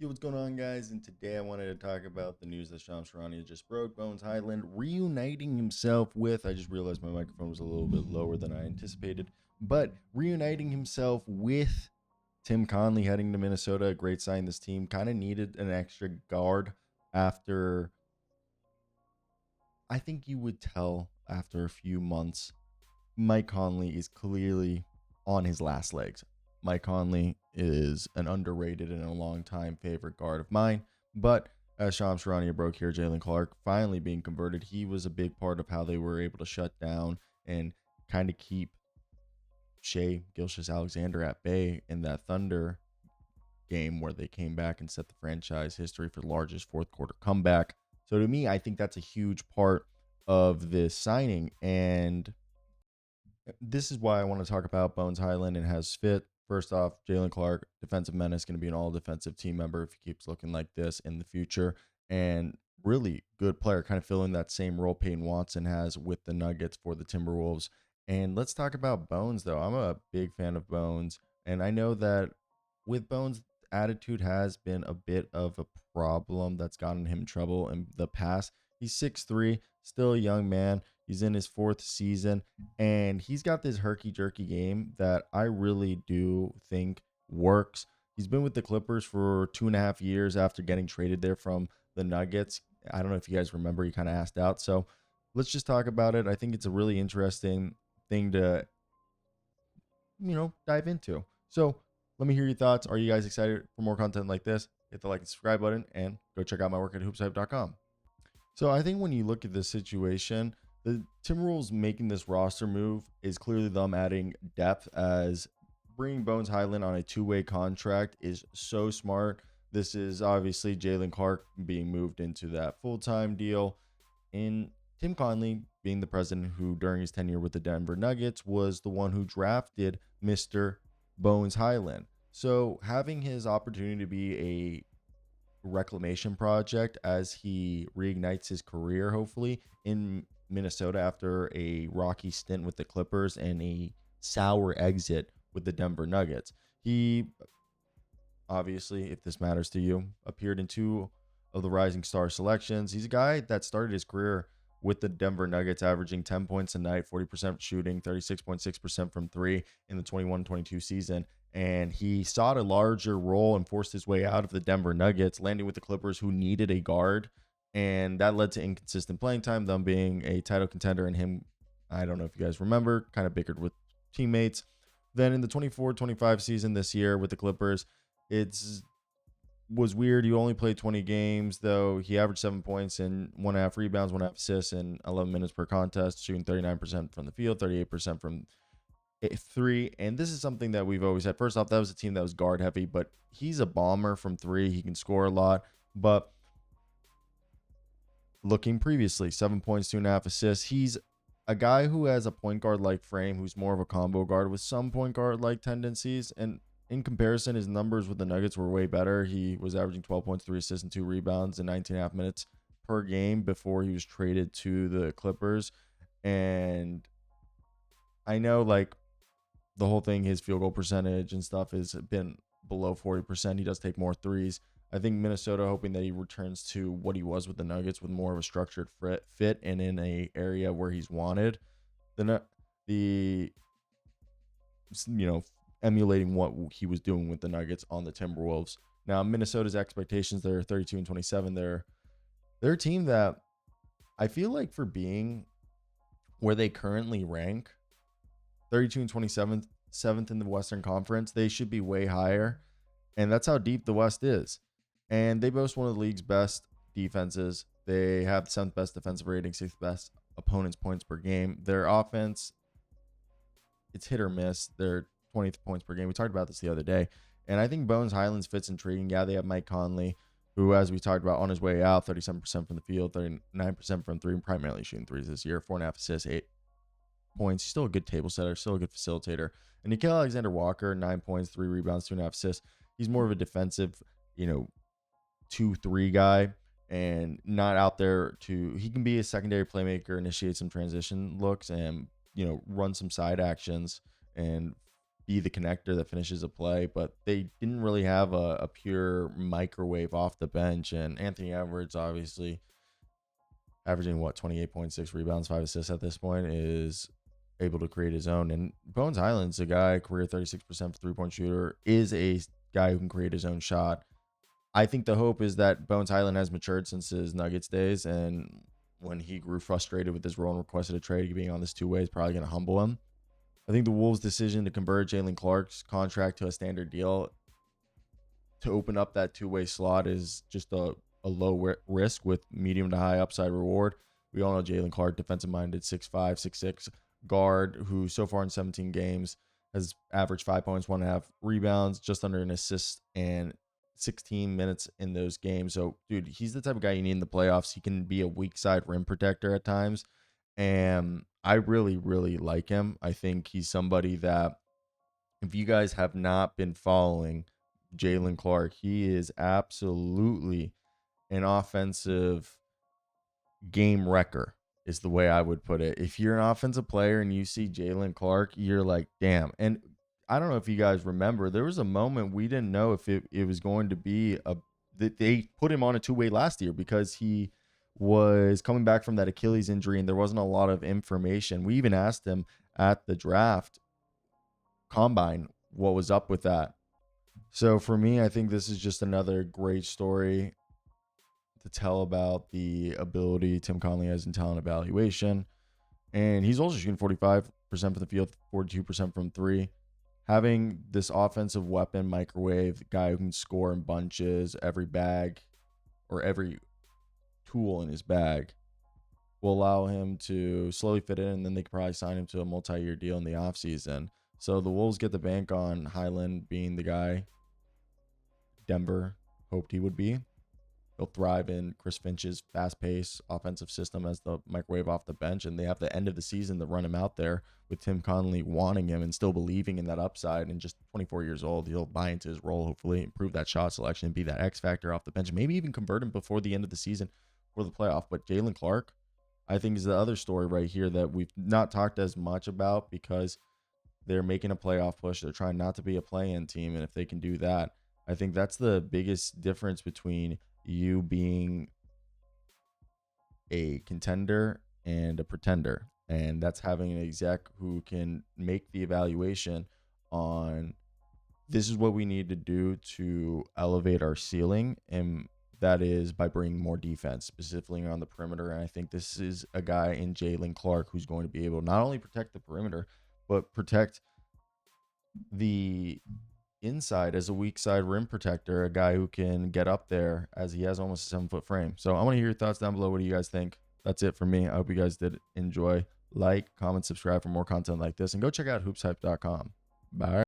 Yo, what's going on, guys? And today I wanted to talk about the news that Shams Charania just broke. Bones Hyland reuniting himself with, I just realized my microphone was a little bit lower than I anticipated, but reuniting himself with Tim Connelly heading to Minnesota. A great sign. This team kind of needed an extra guard after, I think you would tell after a few months, Mike Conley is clearly on his last legs. Mike Conley is an underrated and a long-time favorite guard of mine, but as Shams Charania broke here, Jaylen Clark finally being converted, he was a big part of how they were able to shut down and kind of keep Shai Gilgeous-Alexander at bay in that Thunder game where they came back and set the franchise history for the largest fourth quarter comeback. So to me, I think that's a huge part of this signing, and this is why I want to talk about Bones Hyland and has fit. First off, Jaylen Clark, defensive menace, going to be an all-defensive team member if he keeps looking like this in the future. And really good player, kind of filling that same role Peyton Watson has with the Nuggets for the Timberwolves. And let's talk about Bones, though. I'm a big fan of Bones. And I know that with Bones, attitude has been a bit of a problem that's gotten him in trouble in the past. He's 6'3", still a young man. He's in his fourth season, and he's got this herky-jerky game that I really do think works. He's been with the Clippers for 2.5 years after getting traded there from the Nuggets. I don't know if you guys remember, he kind of asked out. So let's just talk about it. I think it's a really interesting thing to, dive into. So let me hear your thoughts. Are you guys excited for more content like this? Hit the like and subscribe button and go check out my work at hoopshype.com. So I think when you look at this situation, the Timberwolves making this roster move is clearly them adding depth, as bringing Bones Hyland on a two-way contract is so smart. This is obviously Jaylen Clark being moved into that full-time deal, and Tim Connelly being the president who during his tenure with the Denver Nuggets was the one who drafted Mr. Bones Hyland. So having his opportunity to be a reclamation project as he reignites his career, hopefully, in Minnesota after a rocky stint with the Clippers and a sour exit with the Denver Nuggets. He obviously, if this matters to you, appeared in 2 of the Rising Star selections. He's a guy that started his career with the Denver Nuggets, averaging 10 points a night, 40% shooting, 36.6% from three in the 21-22 season. And he sought a larger role and forced his way out of the Denver Nuggets, landing with the Clippers, who needed a guard. And that led to inconsistent playing time, them being a title contender, and him, I don't know if you guys remember, kind of bickered with teammates. Then in the 24-25 season this year with the Clippers, was weird. He only played 20 games, though. He averaged 7 points and 1.5 rebounds, 1.5 assists, and 11 minutes per contest, shooting 39% from the field, 38% from three. And this is something that we've always had. First off, that was a team that was guard heavy, but he's a bomber from three. He can score a lot. But looking previously, 7 points, 2.5 assists. He's a guy who has a point guard like frame, who's more of a combo guard with some point guard like tendencies. And in comparison, his numbers with the Nuggets were way better. He was averaging 12 points, 3 assists, and 2 rebounds in 19.5 minutes per game before he was traded to the Clippers. And I know, like, the whole thing, his field goal percentage and stuff has been below 40%. He does take more threes. I think Minnesota hoping that he returns to what he was with the Nuggets, with more of a structured fit and in a area where he's wanted. Emulating what he was doing with the Nuggets on the Timberwolves. Now, Minnesota's expectations, they're 32-27. They're a team that I feel like, for being where they currently rank, 32-27, 7th in the Western Conference, they should be way higher. And that's how deep the West is. And they boast one of the league's best defenses. They have the 7th best defensive rating, 6th best opponent's points per game. Their offense, it's hit or miss. They're 20th points per game. We talked about this the other day. And I think Bones Hyland's fit's intriguing. Yeah, they have Mike Conley, who, as we talked about, on his way out, 37% from the field, 39% from three, primarily shooting threes this year, 4.5 assists, 8 points. He's still a good table setter, still a good facilitator. And Nickeil Alexander-Walker, 9 points, 3 rebounds, 2.5 assists. He's more of a defensive, 2-3 guy, and not out there he can be a secondary playmaker, initiate some transition looks, and, run some side actions and be the connector that finishes a play, but they didn't really have a pure microwave off the bench. And Anthony Edwards, obviously averaging 28.6 rebounds, 5 assists at this point, is able to create his own. And Bones Hyland's a guy, career 36% for three-point shooter, is a guy who can create his own shot. I think the hope is that Bones Hyland has matured since his Nuggets days, and when he grew frustrated with his role and requested a trade, being on this two-way is probably going to humble him. I think the Wolves' decision to convert Jaylen Clark's contract to a standard deal to open up that two-way slot is just a low risk with medium to high upside reward. We all know Jaylen Clark, defensive-minded, 6'5", 6'6", guard, who so far in 17 games has averaged 5 points, 1.5 rebounds, just under an assist, and 16 minutes in those games. So, dude, he's the type of guy you need in the playoffs. He can be a weak side rim protector at times, and I really, really like him. I think he's somebody that, if you guys have not been following Jaylen Clark, he is absolutely an offensive game wrecker, is the way I would put it. If you're an offensive player and you see Jaylen Clark, you're like, damn. And I don't know if you guys remember, there was a moment we didn't know if it was going to be that they put him on a two-way last year because he was coming back from that Achilles injury and there wasn't a lot of information. We even asked him at the draft combine what was up with that. So for me, I think this is just another great story to tell about the ability Tim Connelly has in talent evaluation. And he's also shooting 45% from the field, 42% from three. Having this offensive weapon, microwave, guy who can score in bunches, every bag or every tool in his bag, will allow him to slowly fit in, and then they could probably sign him to a multi-year deal in the offseason. So the Wolves get the bank on Hyland being the guy Denver hoped he would be. He'll thrive in Chris Finch's fast-paced offensive system as the microwave off the bench, and they have the end of the season to run him out there with Tim Connelly wanting him and still believing in that upside. And just 24 years old, he'll buy into his role, hopefully improve that shot selection, be that X factor off the bench, maybe even convert him before the end of the season for the playoff. But Jaylen Clark, I think, is the other story right here that we've not talked as much about because they're making a playoff push. They're trying not to be a play-in team, and if they can do that, I think that's the biggest difference between you being a contender and a pretender. And that's having an exec who can make the evaluation on this is what we need to do to elevate our ceiling. And that is by bringing more defense, specifically on the perimeter. And I think this is a guy in Jaylen Clark who's going to be able to not only protect the perimeter, but protect the inside as a weak side rim protector, a guy who can get up there as he has almost a 7-foot frame. So I want to hear your thoughts down below. What do you guys think? That's it for me. I hope you guys did enjoy. Like, comment, subscribe for more content like this, and go check out hoopshype.com. Bye.